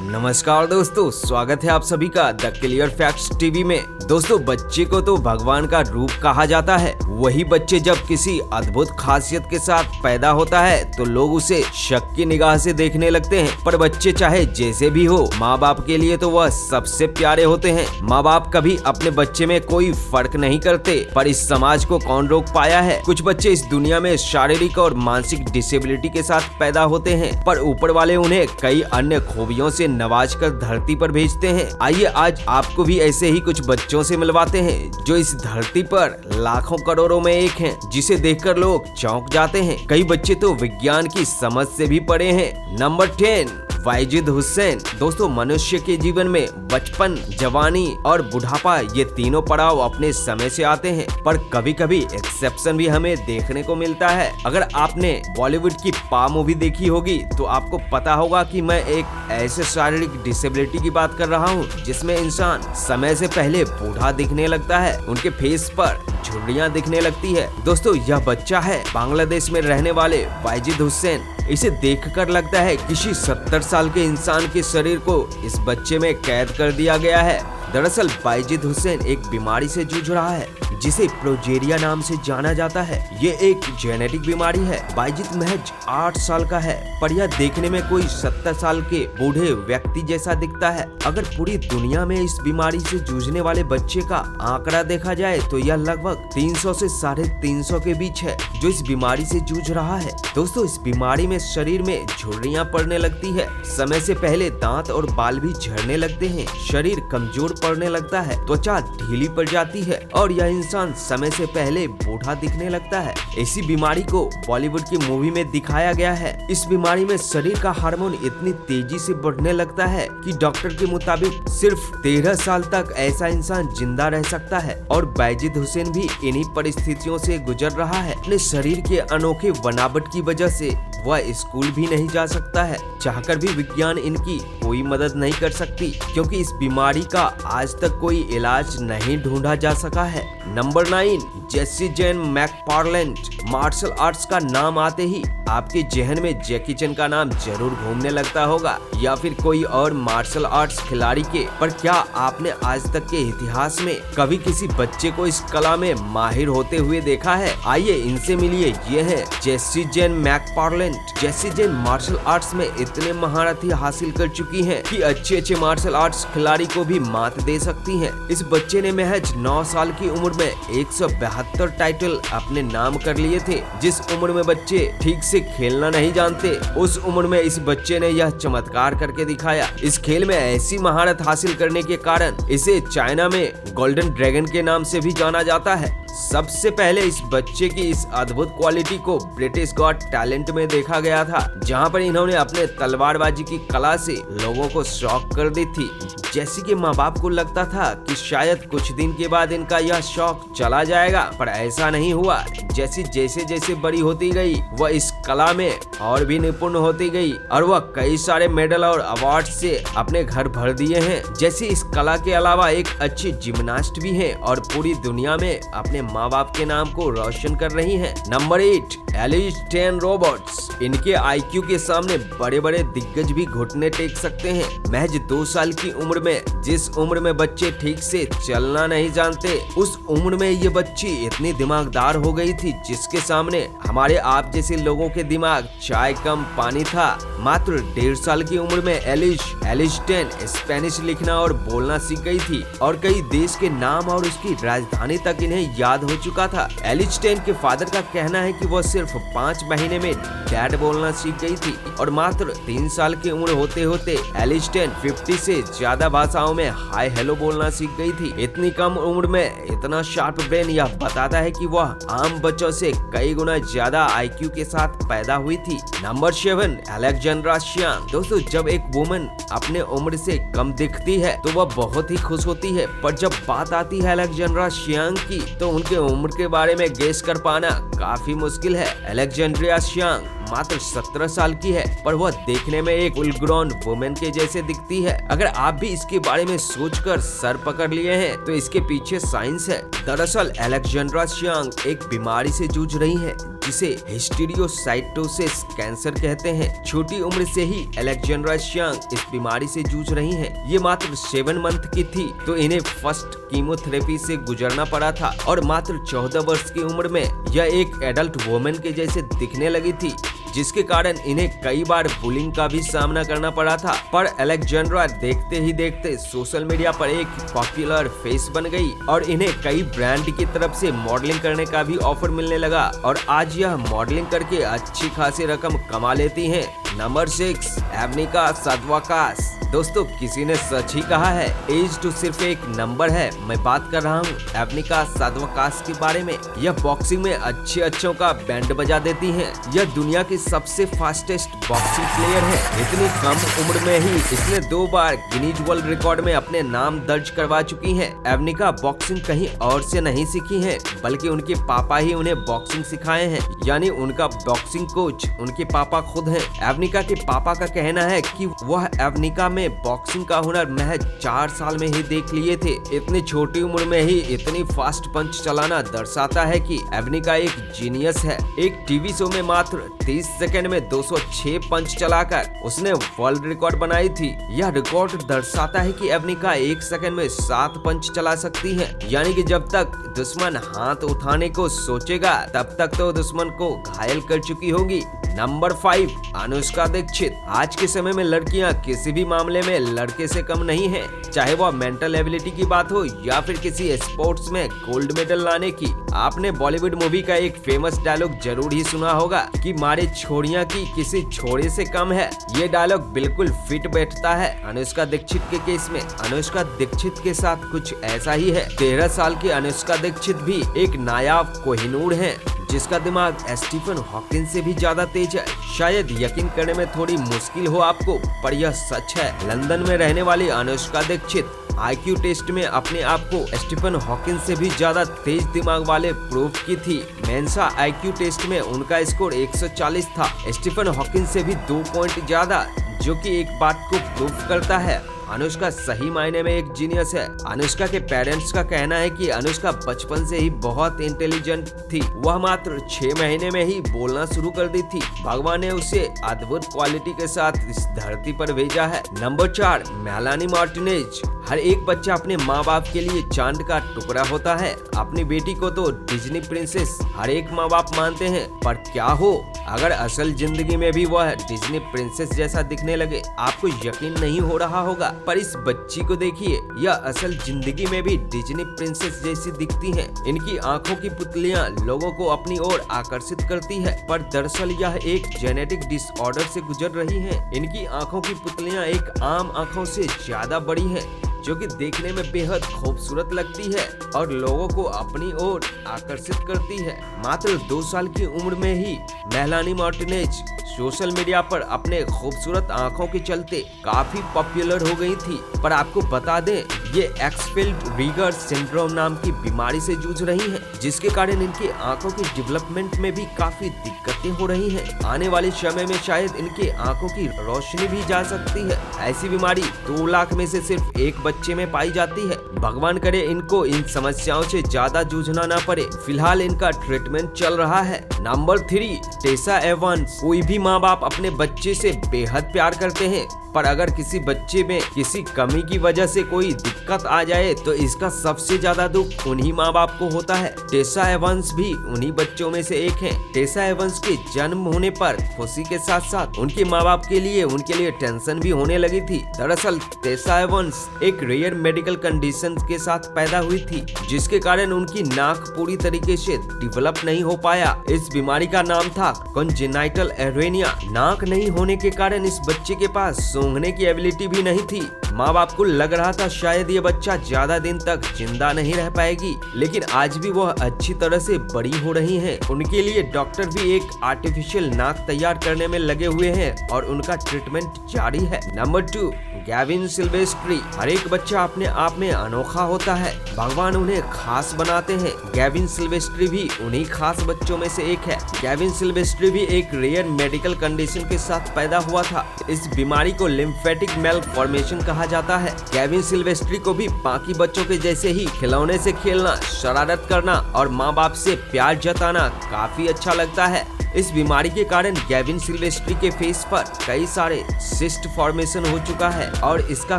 नमस्कार दोस्तों, स्वागत है आप सभी का द क्लियर फैक्ट्स टीवी में। दोस्तों, बच्चे को तो भगवान का रूप कहा जाता है। वही बच्चे जब किसी अद्भुत खासियत के साथ पैदा होता है तो लोग उसे शक की निगाह से देखने लगते हैं। पर बच्चे चाहे जैसे भी हो, माँ बाप के लिए तो वह सबसे प्यारे होते हैं। माँ बाप कभी अपने बच्चे में कोई फर्क नहीं करते। पर इस समाज को कौन रोक पाया है? कुछ बच्चे इस दुनिया में शारीरिक और मानसिक डिसेबिलिटी के साथ पैदा होते हैं, पर ऊपर वाले उन्हें कई अन्य खूबियों से नवाज कर धरती पर भेजते हैं। आइए आज आपको भी ऐसे ही कुछ बच्चों से मिलवाते हैं जो इस धरती पर लाखों करोड़ों में एक हैं, जिसे देखकर लोग चौंक जाते हैं। कई बच्चे तो विज्ञान की समझ से भी परे हैं। नंबर 10, वाजिद हुसैन। दोस्तों, मनुष्य के जीवन में बचपन, जवानी और बुढ़ापा ये तीनों पड़ाव अपने समय से आते हैं, पर कभी कभी एक्सेप्शन भी हमें देखने को मिलता है। अगर आपने बॉलीवुड की पा मूवी देखी होगी तो आपको पता होगा कि मैं एक ऐसे शारीरिक डिसेबिलिटी की बात कर रहा हूँ जिसमें इंसान समय से पहले बूढ़ा दिखने लगता है। उनके फेस पर झुर्रियाँ दिखने लगती है। दोस्तों, यह बच्चा है बांग्लादेश में रहने वाले वाजिद हुसैन। इसे देखकर लगता है किसी 70 साल के इंसान के शरीर को इस बच्चे में कैद कर दिया गया है। दरअसल वाजिद हुसैन एक बीमारी से जूझ रहा है जिसे प्रोजेरिया नाम से जाना जाता है। ये एक जेनेटिक बीमारी है। वाजिद महज 8 साल का है, पर यह देखने में कोई 70 साल के बूढ़े व्यक्ति जैसा दिखता है। अगर पूरी दुनिया में इस बीमारी से जूझने वाले बच्चे का आंकड़ा देखा जाए तो यह लगभग 300 से 350 के बीच है जो इस बीमारी से जूझ रहा है। दोस्तों, इस बीमारी में शरीर में झुर्रियाँ पड़ने लगती है। समय से पहले दांत और बाल भी झड़ने लगते हैं। शरीर कमजोर पड़ने लगता है, त्वचा ढीली पड़ जाती है और यह इंसान समय से पहले बूढ़ा दिखने लगता है। इसी बीमारी को बॉलीवुड की मूवी में दिखाया गया है। इस बीमारी में शरीर का हार्मोन इतनी तेजी से बढ़ने लगता है कि डॉक्टर के मुताबिक सिर्फ 13 साल तक ऐसा इंसान जिंदा रह सकता है। और वाजिद हुसैन भी इन्हीं परिस्थितियों से गुजर रहा है। अपने शरीर के अनोखे बनावट की वजह से वह स्कूल भी नहीं जा सकता है। चाहकर भी विज्ञान इनकी कोई मदद नहीं कर सकती, क्योंकि इस बीमारी का आज तक कोई इलाज नहीं ढूंढा जा सका है। नंबर 9, जेसी जेन मैकफार्लैंड। मार्शल आर्ट्स का नाम आते ही आपके जहन में जैकी चैन का नाम जरूर घूमने लगता होगा, या फिर कोई और मार्शल आर्ट्स खिलाड़ी के। पर क्या आपने आज तक के इतिहास में कभी किसी बच्चे को इस कला में माहिर होते हुए देखा है? आइए इनसे मिलिए। ये है जेसी जेन मैकफार्लैंड। जेसी जेन मार्शल आर्ट्स में इतने महारथी हासिल कर चुकी हैं कि अच्छे मार्शल आर्ट्स खिलाड़ी को भी मात दे सकती हैं। इस बच्चे ने महज 9 साल की उम्र में 172 टाइटल अपने नाम कर लिए थे। जिस उम्र में बच्चे ठीक से खेलना नहीं जानते, उस उम्र में इस बच्चे ने यह चमत्कार करके दिखाया। इस खेल में ऐसी महारत हासिल करने के कारण इसे चाइना में गोल्डन ड्रैगन के नाम से भी जाना जाता है। सबसे पहले इस बच्चे की इस अद्भुत क्वालिटी को ब्रिटिश गॉट टैलेंट में देखा गया था, जहां पर इन्होंने अपने तलवारबाजी की कला से लोगों को शौक कर दी थी। जैसी के माँ बाप को लगता था कि शायद कुछ दिन के बाद इनका यह शौक चला जाएगा, पर ऐसा नहीं हुआ। जैसी जैसे बड़ी होती गई, वह इस कला में और भी निपुण होती गई और वह कई सारे मेडल और अवार्ड से अपने घर भर दिए हैं। जैसी इस कला के अलावा एक अच्छी जिम्नास्ट भी हैं और पूरी दुनिया में अपने माँ बाप के नाम को रोशन कर रही हैं। Number 8, Ellis Ten Roberts. इनके IQ के सामने बड़े बड़े दिग्गज भी घुटने टेक सकते हैं। महज 2 साल की उम्र में, जिस उम्र में बच्चे ठीक से चलना नहीं जानते, उस उम्र में ये बच्ची इतनी दिमागदार हो गई थी जिसके सामने हमारे आप जैसे लोगों के दिमाग चाय कम पानी था। मात्र 1.5 साल की उम्र में एलिस टेन स्पेनिश लिखना और बोलना सीख गई थी और कई देश के नाम और उसकी राजधानी तक इन्हें याद हो चुका था। एलिस टेन के फादर का कहना है कि वह सिर्फ 5 महीने में डैड बोलना सीख गई थी और मात्र 3 साल की उम्र होते होते एलिस टेन 50 से ज्यादा भाषाओं में हाय हेलो बोलना सीख गई थी। इतनी कम उम्र में इतना शार्प ब्रेन यह बताता है कि वह आम बच्चों से कई गुना ज्यादा IQ के साथ पैदा हुई थी। Number 7, Alexandra Xiang. दोस्तों, जब एक वुमन अपने उम्र से कम दिखती है तो वह बहुत ही खुश होती है, पर जब बात आती है अलेक्जेंड्रा शियांग की तो उनके उम्र के बारे में गेस कर पाना काफी मुश्किल है। अलेक्जेंड्रिया शियांग मात्र 17 साल की है, पर वह देखने में एक फुल ग्रोन वुमेन के जैसे दिखती है। अगर आप भी इसके बारे में सोचकर सर पकड़ लिए हैं तो इसके पीछे साइंस है। दरअसल अलेक्जेंड्रा शियांग एक बीमारी से जूझ रही है जिसे हिस्टीरियोसाइटोसिस कैंसर कहते हैं। छोटी उम्र से ही अलेक्जेंड्रा च्यांग इस बीमारी से जूझ रही हैं। ये मात्र 7 मंथ की थी तो इन्हें फर्स्ट कीमोथेरेपी से गुजरना पड़ा था और मात्र 14 वर्ष की उम्र में यह एक एडल्ट वुमेन के जैसे दिखने लगी थी, जिसके कारण इन्हें कई बार बुलिंग का भी सामना करना पड़ा था। पर अलेक्जेंड्रा देखते ही देखते सोशल मीडिया पर एक पॉपुलर फेस बन गई और इन्हें कई ब्रांड की तरफ से मॉडलिंग करने का भी ऑफर मिलने लगा और आज यह मॉडलिंग करके अच्छी खासी रकम कमा लेती हैं। नंबर 6, एवनिका सादवाकास। दोस्तों, किसी ने सच ही कहा है, एज तो सिर्फ एक नंबर है। मैं बात कर रहा हूँ एवनिका सादवाकास के बारे में। यह बॉक्सिंग में अच्छों का बैंड बजा देती हैं। यह दुनिया की सबसे फास्टेस्ट बॉक्सिंग प्लेयर है। इतनी कम उम्र में ही इसने 2 बार गिनीज वर्ल्ड रिकॉर्ड में अपने नाम दर्ज करवा चुकी हैं। एवनिका बॉक्सिंग कहीं और से नहीं सीखी है, बल्कि उनके पापा ही उन्हें बॉक्सिंग सिखाए हैं। यानी उनका बॉक्सिंग कोच उनके पापा खुद हैं। एवनिका के पापा का कहना है कि वह एवनिका में बॉक्सिंग का हुनर महज 4 साल में ही देख लिए थे। इतनी छोटी उम्र में ही इतनी फास्ट पंच चलाना दर्शाता है कि एवनिका एक जीनियस है। एक टीवी शो में मात्र 30 सेकंड में 206 पंच चलाकर उसने वर्ल्ड रिकॉर्ड बनाई थी। यह रिकॉर्ड दर्शाता है कि एवनिका 1 सेकंड में 7 पंच चला सकती है। यानी कि जब तक दुश्मन हाथ उठाने को सोचेगा तब तक तो दुश्मन को घायल कर चुकी होगी। नंबर 5, अनुष्का दीक्षित। आज के समय में लड़कियां किसी भी मामले में लड़के से कम नहीं हैं, चाहे वह मेंटल एबिलिटी की बात हो या फिर किसी स्पोर्ट्स में गोल्ड मेडल लाने की। आपने बॉलीवुड मूवी का एक फेमस डायलॉग जरूर ही सुना होगा कि मारे छोड़ियां की किसी छोड़े से कम है। ये डायलॉग बिल्कुल फिट बैठता है अनुष्का दीक्षित के केस में। अनुष्का दीक्षित के साथ कुछ ऐसा ही है। 13 साल की अनुष्का दीक्षित भी एक नायाब कोहिनूर है, जिसका दिमाग स्टीफन हॉकिंग से भी ज्यादा तेज है। शायद यकीन करने में थोड़ी मुश्किल हो आपको, पर यह सच है। लंदन में रहने वाली अनुष्का दीक्षित IQ टेस्ट में अपने आप को स्टीफन हॉकिंग से भी ज्यादा तेज दिमाग वाले प्रूव की थी। मेंसा IQ टेस्ट में उनका स्कोर 140 था, स्टीफन हॉकिंग से भी 2 पॉइंट ज्यादा, जो कि एक बात को प्रूव करता है, अनुष्का सही मायने में एक जीनियस है। अनुष्का के पेरेंट्स का कहना है कि अनुष्का बचपन से ही बहुत इंटेलिजेंट थी। वह मात्र 6 महीने में ही बोलना शुरू कर दी थी। भगवान ने उसे अद्भुत क्वालिटी के साथ इस धरती पर भेजा है। Number 4, Melanie Martinez. हर एक बच्चा अपने माँ बाप के लिए चांद का टुकड़ा होता है। अपनी बेटी को तो डिज्नी प्रिंसेस हर एक माँ बाप मानते हैं, पर क्या हो अगर असल जिंदगी में भी वह डिज्नी प्रिंसेस जैसा दिखने लगे? आपको यकीन नहीं हो रहा होगा, पर इस बच्ची को देखिए, यह असल जिंदगी में भी डिज्नी प्रिंसेस जैसी दिखती हैं। इनकी आंखों की पुतलियां लोगों को अपनी ओर आकर्षित करती है, पर दरअसल यह एक जेनेटिक डिसऑर्डर से गुजर रही हैं। इनकी आंखों की पुतलियां एक आम आंखों से ज्यादा बड़ी हैं, जो कि देखने में बेहद खूबसूरत लगती है और लोगों को अपनी ओर आकर्षित करती है। मात्र 2 साल की उम्र में ही मेलानी मार्टिनेज सोशल मीडिया पर अपने खूबसूरत आंखों के चलते काफी पॉपुलर हो गई थी। पर आपको बता दें, ये एक्सफील्ड रीगर सिंड्रोम नाम की बीमारी से जूझ रही हैं, जिसके कारण इनकी आंखों की डेवलपमेंट में भी काफी दिक्कतें हो रही हैं। आने वाले समय में शायद इनकी आंखों की रोशनी भी जा सकती है। ऐसी बीमारी 2 लाख में से सिर्फ एक बच्चे में पाई जाती है। भगवान करे इनको इन समस्याओं से ज्यादा जूझना ना पड़े। फिलहाल इनका ट्रीटमेंट चल रहा है। Number 3, Tesa Evans. कोई भी माँ बाप अपने बच्चे से बेहद प्यार करते हैं, पर अगर किसी बच्चे में किसी कमी की वजह से कोई दिक्कत आ जाए तो इसका सबसे ज्यादा दुख उन्हीं माँ बाप को होता है। टेसा एवंस भी उन्हीं बच्चों में से एक हैं। टेसा एवंस के जन्म होने पर खुशी के साथ साथ उनके माँ बाप के लिए टेंशन भी होने लगी थी। दरअसल टेसा एवंस एक रेयर मेडिकल कंडीशन के साथ पैदा हुई थी, जिसके कारण उनकी नाक पूरी तरीके से डेवलप नहीं हो पाया। इस बीमारी का नाम था कॉन्जेनाइटल एरेनिया। नाक नहीं होने के कारण इस बच्चे के पास सूंघने की एबिलिटी भी नहीं थी। माँ बाप को लग रहा था शायद ये बच्चा ज्यादा दिन तक जिंदा नहीं रह पाएगी, लेकिन आज भी वह अच्छी तरह से बड़ी हो रही हैं। उनके लिए डॉक्टर भी एक आर्टिफिशियल नाक तैयार करने में लगे हुए हैं और उनका ट्रीटमेंट जारी है। Number 2, Gavin Silvestri. हर एक बच्चा अपने आप में अनोखा होता है, भगवान उन्हें खास बनाते हैं। गेविन सिल्वेस्ट्री भी उन्हीं खास बच्चों में से एक है। गेविन सिल्वेस्ट्री भी एक रेयर मेडिकल कंडीशन के साथ पैदा हुआ था। इस बीमारी को लिम्फेटिक मैलफॉर्मेशन कहा जाता है। गेविन सिल्वेस्ट्री को भी बाकी बच्चों के जैसे ही खिलौने से खेलना, शरारत करना और माँ बाप से प्यार जताना काफी अच्छा लगता है। इस बीमारी के कारण गेविन सिल्वेस्ट्री के फेस पर कई सारे सिस्ट फॉर्मेशन हो चुका है और इसका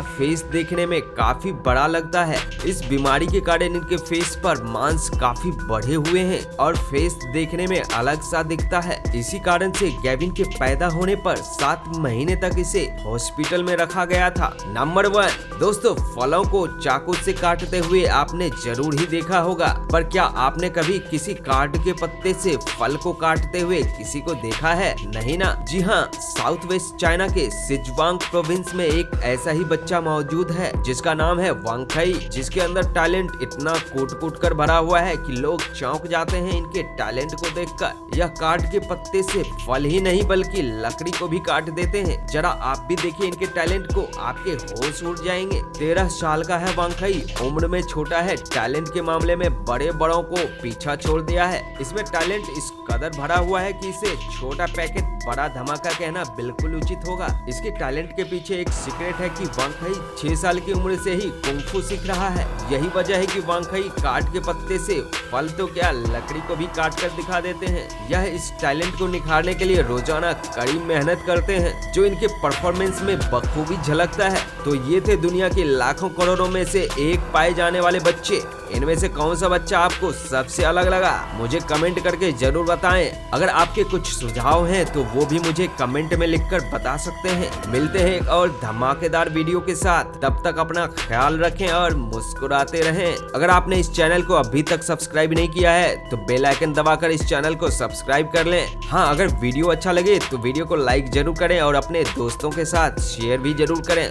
फेस देखने में काफी बड़ा लगता है। इस बीमारी के कारण इनके फेस पर मांस काफी बढ़े हुए हैं और फेस देखने में अलग सा दिखता है। इसी कारण से गेविन के पैदा होने पर 7 महीने तक इसे हॉस्पिटल में रखा गया था। नंबर 1 दोस्तों, फलों को चाकू से काटते हुए आपने जरूर ही देखा होगा, पर क्या आपने कभी किसी कार्ड के पत्ते से फल को काटते हुए किसी को देखा है? नहीं ना। जी हाँ, साउथ वेस्ट चाइना के सिचुआंग प्रोविंस में एक ऐसा ही बच्चा मौजूद है जिसका नाम है वांगखई, जिसके अंदर टैलेंट इतना कूट कर भरा हुआ है कि लोग चौंक जाते हैं इनके टैलेंट को देखकर। यह कार्ड के पत्ते से फल ही नहीं बल्कि लकड़ी को भी काट देते हैं। जरा आप भी देखिए इनके टैलेंट को, आपके होश उड़ जाएंगे। 13 साल का है वांगखई, उम्र में छोटा है, टैलेंट के मामले में बड़े बड़ों को पीछा छोड़ दिया है। इसमें टैलेंट इस कदर भरा हुआ है कि इसे छोटा पैकेट बड़ा धमाका कहना बिल्कुल उचित होगा। इसके टैलेंट के पीछे एक सीक्रेट है कि वांगखई 6 साल की उम्र से ही कुंग-फू सीख रहा है। यही वजह है कि वांगखई कार्ड के पत्ते से फल तो क्या लकड़ी को भी काट कर दिखा देते हैं। यह इस टैलेंट को निखारने के लिए रोजाना कड़ी मेहनत करते हैं, जो इनके परफॉर्मेंस में बखूबी झलकता है। तो ये थे दुनिया के लाखों करोड़ों में से एक पाए जाने वाले बच्चे। इनमें से कौन सा बच्चा आपको सबसे अलग लगा, मुझे कमेंट करके जरूर बताएं। अगर आपके कुछ सुझाव हैं तो वो भी मुझे कमेंट में लिखकर बता सकते हैं। मिलते हैं एक और धमाकेदार वीडियो के साथ, तब तक अपना ख्याल रखें और मुस्कुराते रहें। अगर आपने इस चैनल को अभी तक सब्सक्राइब नहीं किया है तो बेल आइकन दबाकर इस चैनल को सब्सक्राइब कर लें। हाँ, अगर वीडियो अच्छा लगे तो वीडियो को लाइक जरूर करें और अपने दोस्तों के साथ शेयर भी जरूर करें।